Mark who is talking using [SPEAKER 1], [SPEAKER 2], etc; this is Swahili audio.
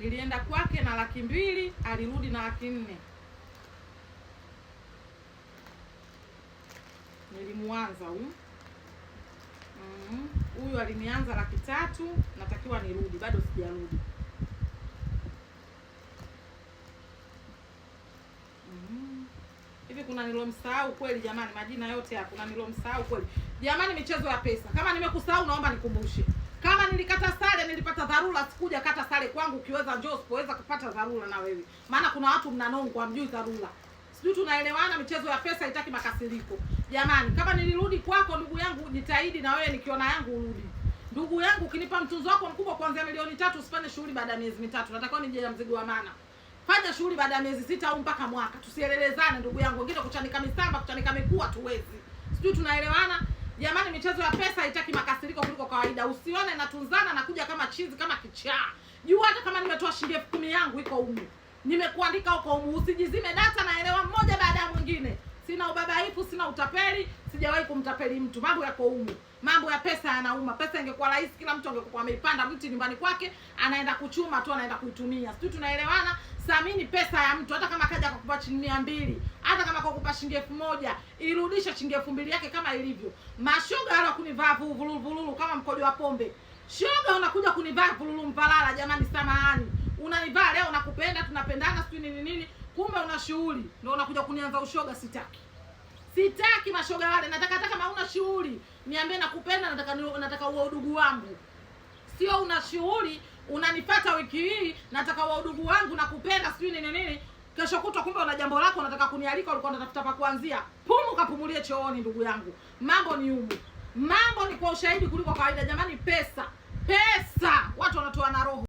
[SPEAKER 1] Nilienda kwake na 200,000, alirudi na 400,000. Nilimuanza huyu. Huyu alinianza 300,000, natakiwa nirudi, bado sijarudi. Hivi kuna nilomsahau kweli jamani? Majina yote hapa kuna nilomsahau kweli jamani? Michezo ya pesa, kama nimekusahau naomba nikumbushe. Kama nilikata sare, nilipata dharura, sikuja kata sare kwangu. Ukiweza njoo, usipoweza kupata dharura na wewe, maana kuna watu mnanongo hamjui dharura. Sijui tunaelewana? Michezo ya pesa haitaki makasiriko jamani. Kama nilirudi kwako ndugu yangu, jitahidi na wewe nikiona yangu urudi. Ndugu yangu, ukinipa mtunzo wako mkubwa kuanzia 3,000,000, usifanye shughuli baada ya miezi mitatu. Nataka nije na mzigo wa maana. Fanya shughuli baada ya miezi 6 au mpaka mwaka. Tusielelezane ndugu yangu. Wengine kuchanika misamba, kuchanika mikua tuwezi. Sijui tunaelewana? Jamani, michezo ya pesa haitaki makasiriko kuliko kawaida. Usione natunzana na kuja kama chizi, kama kichaa. Jua hata kama nimetoa shilingi 10,000 yangu iko humu. Nimekuandika huko humu. Usijizime data, naelewa mmoja baada ya mwingine. Sina ubabaifu, sina utapeli, sijawahi kumtapeli mtu. Mambo yako humu. Mambo ya pesa yanauma. Pesa ingekuwa rahisi, kila mtu angekuwa ameipanda mti nyumbani kwake, anaenda kuchuma tu, anaenda kuitumia. Sijui tunaelewana? Samini pesa ya mtu. Hata kama kaja kukupa shilingi 200, hata kama kukupa shilingi 1,000, irudisha shilingi 2,000 yake kama ilivyo. Mashoga wala kunivaa vululu kama mkojo wa pombe. Shoga unakuja kunivaa vululu mvalala jamani, samahani. Unanivaa leo nakupenda, tunapendana, sijui nini. Kumbe una shughuli. Ndio unakuja kunianza ushoga. Sitaki mashoga wale. Nataka hata kama una shughuli, niambie nakupenda, nataka uwe udugu wangu. Sio una shughuli, unanifuata wiki hii, nataka uwe udugu wangu, nakupenda, sijui nini. Kesho kutwa kumbe una jambo lako, nataka kunialika, ulikuwa unatafuta pa kuanzia. Pumu kapumulie chooni ndugu yangu. Mambo ni humu. Mambo ni kwa ushahidi kuliko kawaida jamani. Pesa. Watu wanatoa na roho.